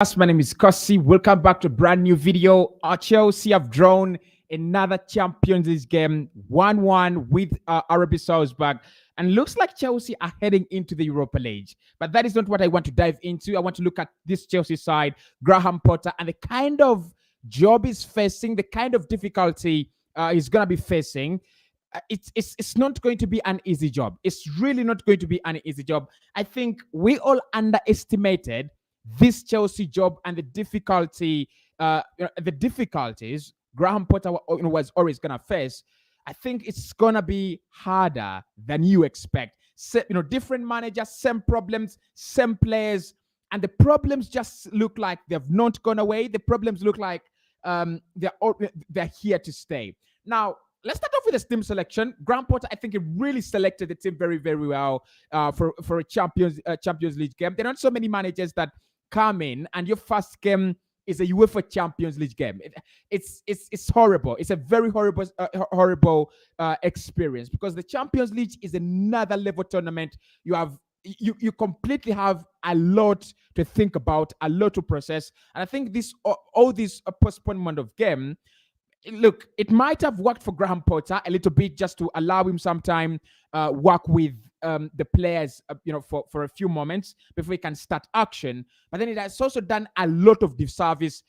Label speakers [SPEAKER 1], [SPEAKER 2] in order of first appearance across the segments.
[SPEAKER 1] My name is Kosi. Welcome back to a brand new video. Chelsea have drawn another Champions League game 1-1 with RB Salzburg. And looks like Chelsea are heading into the Europa League. But that is not what I want to dive into. I want to look at this Chelsea side, Graham Potter, and the kind of job he's facing, the kind of difficulty he's going to be facing. It's not going to be an easy job. It's really not going to be an easy job. I think we all underestimated this Chelsea job and the difficulties Graham Potter was always gonna face. I think it's gonna be harder than you expect. Different managers, same problems, same players, and the problems just look like they've not gone away. The problems look like they're here to stay. Now, let's start off with the team selection. Graham Potter, I think he really selected the team very, very well for a Champions League game. There are not so many managers that come in and your first game is a UEFA Champions League game. It's horrible. It's a very horrible experience because the Champions League is another level tournament. You completely have a lot to think about, a lot to process, and I think all this postponement of game. Look, it might have worked for Graham Potter a little bit just to allow him some time work with the players, for a few moments before he can start action. But then it has also done a lot of disservice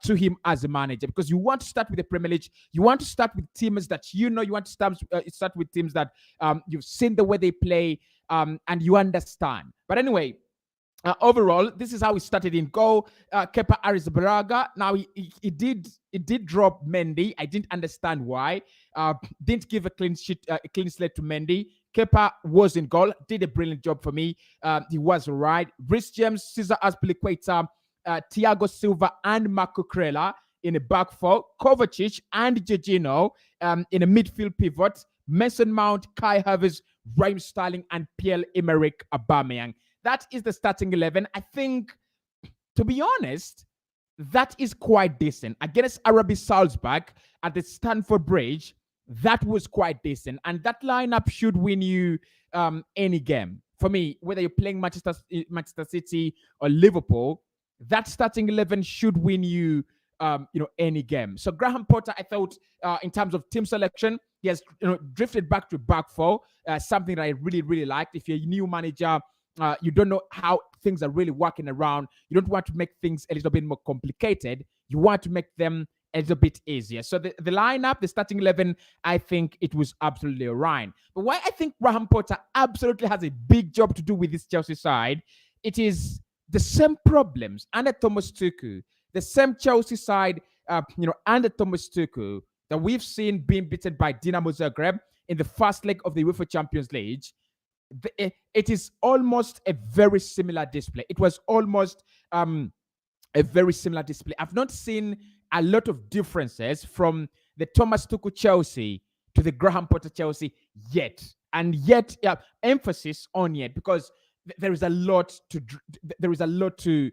[SPEAKER 1] to him as a manager, because you want to start with the Premier League, you want to start with teams that you want to start with teams that you've seen the way they play and you understand. But anyway. Overall, this is how he started in goal. Kepa Arrizabalaga. Now he did drop Mendy. I didn't understand why. Didn't give a clean slate to Mendy. Kepa was in goal. Did a brilliant job for me. He was right. Rhys James, Cesar Azpilicueta, Thiago Silva, and Marco Cucurella in a back four. Kovacic and Jorginho in a midfield pivot. Mason Mount, Kai Havertz, Raheem Sterling, and Pierre-Emerick Aubameyang. That is the starting 11. I think, to be honest, that is quite decent. Against RB Salzburg at the Stamford Bridge, that was quite decent. And that lineup should win you any game. For me, whether you're playing Manchester City or Liverpool, that starting 11 should win you any game. So Graham Potter, I thought, in terms of team selection, he has drifted back to back four, something that I really, really liked. If you're a new manager, you don't know how things are really working around. You don't want to make things a little bit more complicated. You want to make them a little bit easier. So the lineup, the starting 11, I think it was absolutely all right. But why I think Graham Potter absolutely has a big job to do with this Chelsea side, it is the same problems under Thomas Tuchel, the same Chelsea side, under Thomas Tuchel that we've seen being beaten by Dinamo Zagreb in the first leg of the UEFA Champions League. It is almost a very similar display. It was almost a very similar display. I've not seen a lot of differences from the Thomas Tuchel Chelsea to the Graham Potter Chelsea yet. And yet, emphasis on yet, because there is a lot to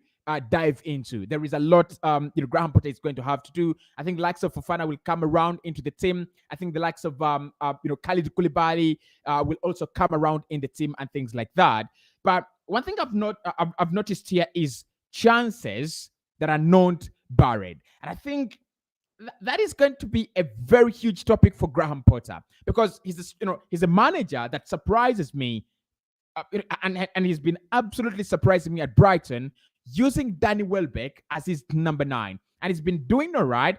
[SPEAKER 1] dive into. There is a lot Graham Potter is going to have to do. I think likes of Fofana will come around into the team. I think the likes of Khalid Koulibaly will also come around in the team and things like that. But one thing I've noticed here is chances that are not buried, and I think that is going to be a very huge topic for Graham Potter, because he's a manager that surprises me. And he's been absolutely surprising me at Brighton, using Danny Welbeck as his number 9. And he's been doing all right.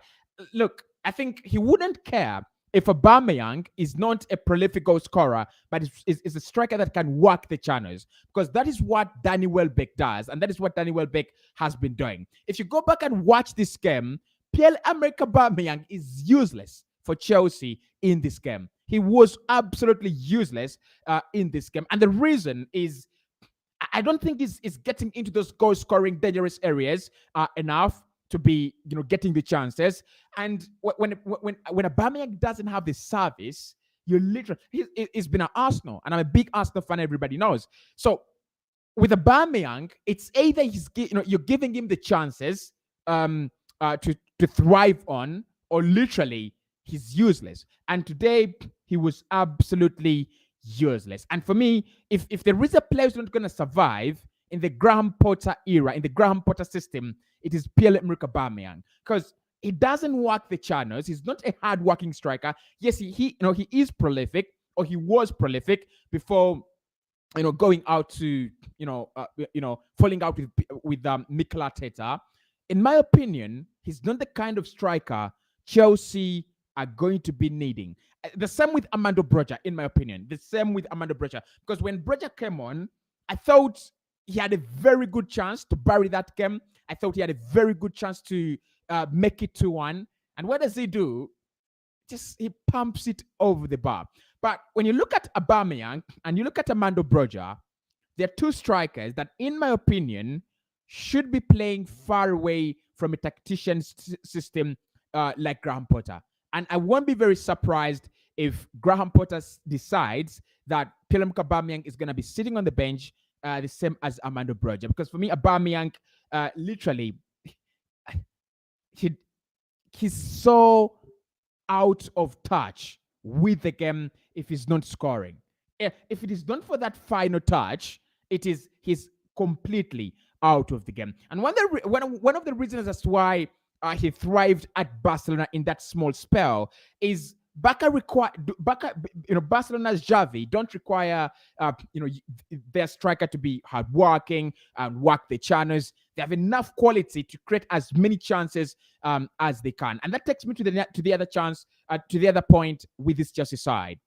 [SPEAKER 1] Look, I think he wouldn't care if Aubameyang is not a prolific goal scorer, but is a striker that can work the channels, because that is what Danny Welbeck does. And that is what Danny Welbeck has been doing. If you go back and watch this game, Pierre-Emerick Aubameyang is useless for Chelsea in this game. He was absolutely useless in this game. And the reason is, I don't think he's getting into those goal-scoring dangerous areas enough to be, getting the chances. And when Aubameyang doesn't have the service, he's been at Arsenal, and I'm a big Arsenal fan, everybody knows. So with Aubameyang, it's either you're giving him the chances to thrive on, or literally he's useless. And today he was absolutely useless. And for me, if there is a player who's not going to survive in the Graham Potter era, in the Graham Potter system, it is Pierre-Emerick Aubameyang, because he doesn't work the channels. He's not a hard-working striker. Yes, he is prolific, or he was prolific before going out to falling out with Mikel Arteta. In my opinion, he's not the kind of striker Chelsea are going to be needing. The same with Armando Broja, in my opinion. The same with Armando Broja, because when Broja came on, I thought he had a very good chance to bury that game. I thought he had a very good chance to make it 2-1. And what does he do? Just he pumps it over the bar. But when you look at Aubameyang and you look at Armando Broja, they're two strikers that, in my opinion, should be playing far away from a tactician's system like Graham Potter. And I won't be very surprised if Graham Potter decides that Pierre-Emerick Aubameyang is going to be sitting on the bench the same as Armando Broja. Because for me, Aubameyang, literally, he's so out of touch with the game if he's not scoring. If it is not for that final touch, he's completely out of the game. And one of the reasons as to why he thrived at Barcelona in that small spell is Barcelona's Xavi don't require their striker to be hardworking and work the channels. They have enough quality to create as many chances as they can, and that takes me to the other point with this Chelsea side.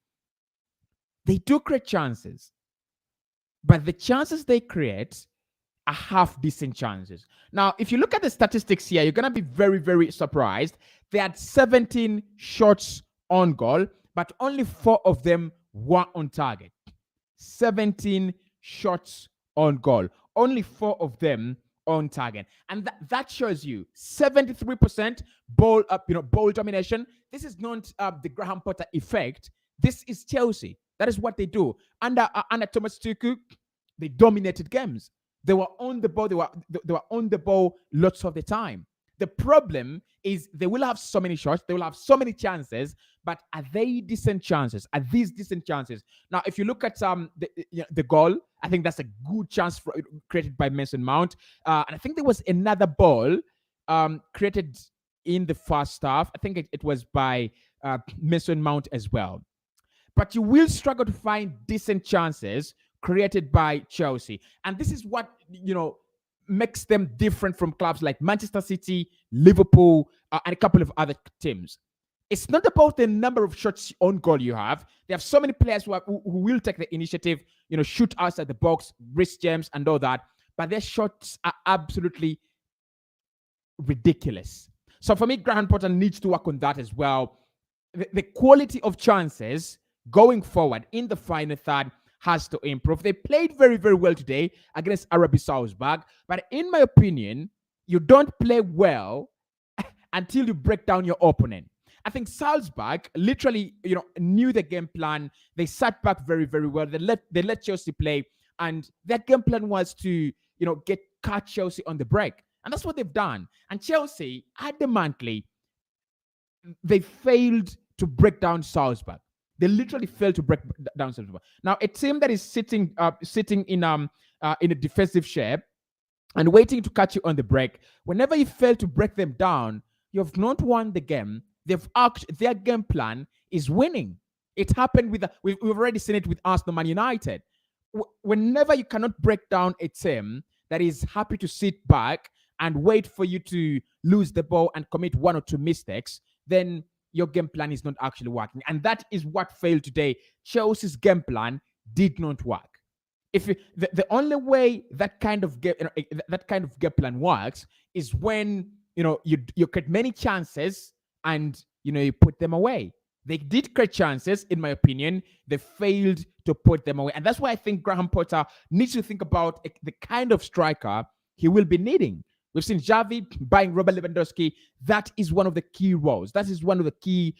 [SPEAKER 1] They do create chances, but the chances they create are half decent chances. Now, if you look at the statistics here, you're going to be very, very surprised. They had 17 shots on goal, but only 4 of them were on target. 17 shots on goal, only 4 of them on target. And that shows you 73% ball domination. This is not the Graham Potter effect. This is Chelsea. That is what they do. Under Thomas Tuchel, they dominated games. They were on the ball. They were on the ball lots of the time. The problem is they will have so many shots. They will have so many chances. But are they decent chances? Are these decent chances? Now, if you look at the goal, I think that's a good chance created by Mason Mount. And I think there was another ball created in the first half. I think it was by Mason Mount as well. But you will struggle to find decent chances created by Chelsea. And this is what, makes them different from clubs like Manchester City, Liverpool, and a couple of other teams. It's not about the number of shots on goal you have. They have so many players who will take the initiative, shoot outside the box, wrist jams, and all that. But their shots are absolutely ridiculous. So for me, Graham Potter needs to work on that as well. The quality of chances going forward in the final third has to improve. They played very, very well today against RB Salzburg. But in my opinion, you don't play well until you break down your opponent. I think Salzburg literally, knew the game plan. They sat back very, very well. They let Chelsea play. And their game plan was to, catch Chelsea on the break. And that's what they've done. And Chelsea, adamantly, they failed to break down Salzburg. They literally failed to break down Salzburg. Now, a team that is sitting in a defensive shape and waiting to catch you on the break, whenever you fail to break them down, you have not won the game. Their game plan is winning. It happened we've already seen it with Arsenal, Man United. Whenever you cannot break down a team that is happy to sit back and wait for you to lose the ball and commit 1 or 2 mistakes, then your game plan is not actually working. And that is what failed today. Chelsea's game plan did not work. The only way that kind of game plan works is when you create many chances and you put them away. They did create chances, in my opinion. They failed to put them away. And that's why I think Graham Potter needs to think about the kind of striker he will be needing. We've seen Xavi buying Robert Lewandowski. That is one of the key roles. That is one of the key,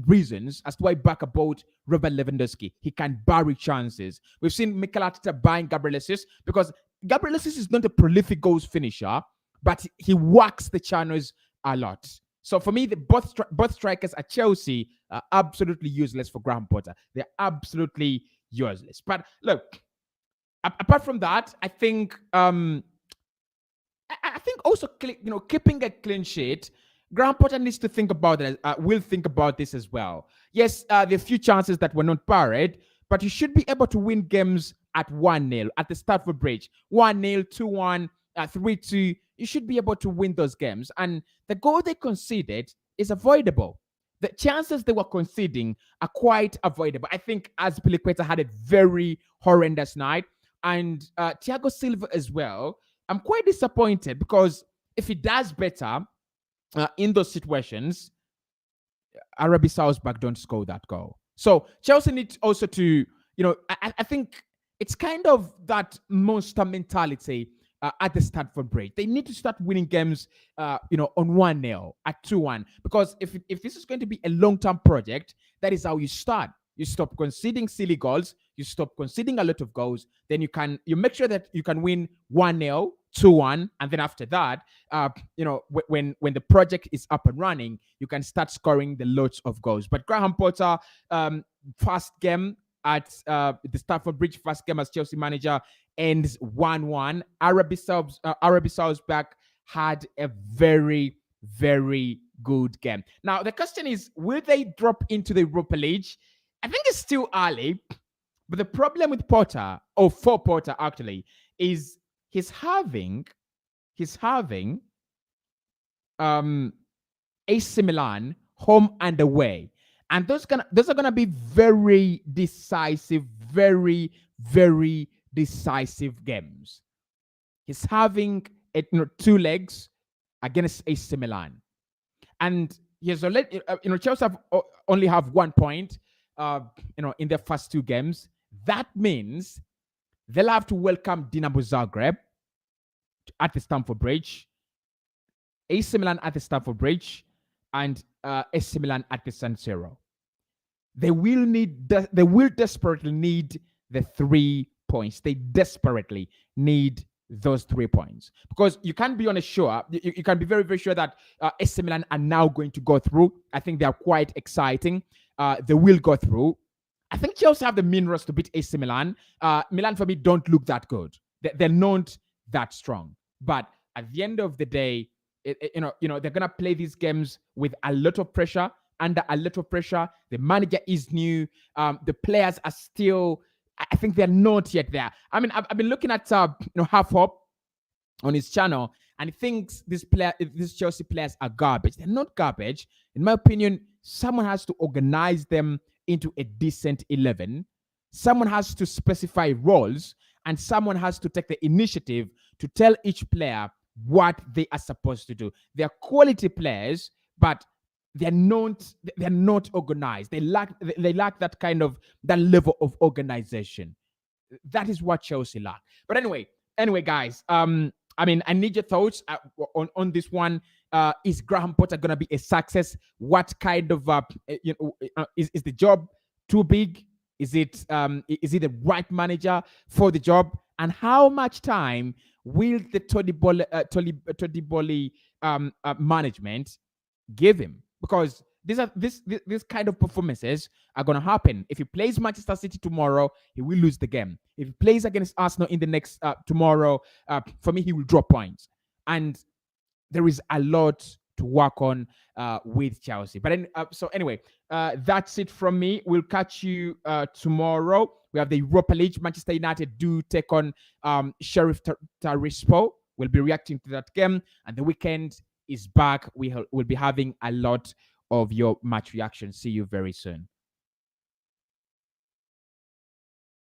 [SPEAKER 1] reasons as to why Barca bought Robert Lewandowski. He can bury chances. We've seen Mikel Arteta buying Gabriel Jesus because Gabriel Jesus is not a prolific goals finisher, but he works the channels a lot. So for me, both strikers at Chelsea are absolutely useless for Graham Potter. They're absolutely useless. But look, Apart from that, I think I think also keeping a clean sheet. Graham Potter needs to think about it. Will think about this as well. Yes, there are a few chances that were not buried, but you should be able to win games at 1-0 at the Stamford Bridge. 1-0, 2-1, 3-2. You should be able to win those games. And the goal they conceded is avoidable. The chances they were conceding are quite avoidable. I think Azpilicueta had a very horrendous night, and Thiago Silva as well. I'm quite disappointed because if he does better in those situations, RB Salzburg don't score that goal. So Chelsea need also to, I think it's kind of that monster mentality at the Stamford Bridge. They need to start winning games, on 1-0, at 2-1. Because if this is going to be a long-term project, that is how you start. You stop conceding silly goals. You stop conceding a lot of goals. Then you make sure that you can win 1-0, 2-1, and then after that, when the project is up and running, you can start scoring the loads of goals. But Graham Potter, first game at the Stamford Bridge, first game as Chelsea manager, ends 1-1. RB Salzburg had a very, very good game. Now the question is, will they drop into the Europa League? I think it's still early, but the problem with Potter, or for Potter actually, is he's having AC Milan home and away, and those are gonna be very decisive, very, very decisive games. He's having 2 legs against AC Milan, and he's already Chelsea only have 1 point. In their first 2 games. That means they'll have to welcome Dinamo Zagreb at the Stamford Bridge, AC Milan at the Stamford Bridge, and AC Milan at the San Siro. They will desperately need the 3 points. They desperately need those 3 points, because you can't be you can be very, very sure that AC Milan are now going to go through. I think they are quite exciting. They will go through. I think Chelsea have the minerals to beat AC Milan. Milan, for me, don't look that good. They're not that strong. But at the end of the day, they're gonna play these games with a lot of pressure. Under a lot of pressure, the manager is new. The players are still. I think they're not yet there. I mean, I've been looking at Half Hop on his channel, and he thinks these Chelsea players are garbage. They're not garbage. In my opinion, someone has to organize them into a decent 11. Someone has to specify roles, and someone has to take the initiative to tell each player what they are supposed to do. They're quality players, but they're not organized. They lack that level of organization. That is what Chelsea lack. But anyway, guys, I need your thoughts on this one. Is Graham Potter gonna be a success? What kind of is the job too big? Is he the right manager for the job? And how much time will the Tony Bolly management give him? Because this kind of performances are going to happen. If he plays Manchester City tomorrow, he will lose the game. If he plays against Arsenal in the next tomorrow, for me, he will drop points. And there is a lot to work on with Chelsea. But anyway, that's it from me. We'll catch you tomorrow. We have the Europa League. Manchester United do take on Sheriff Tiraspol. We'll be reacting to that game. And the weekend is back. We'll be having a lot of your match reactions. See you very soon.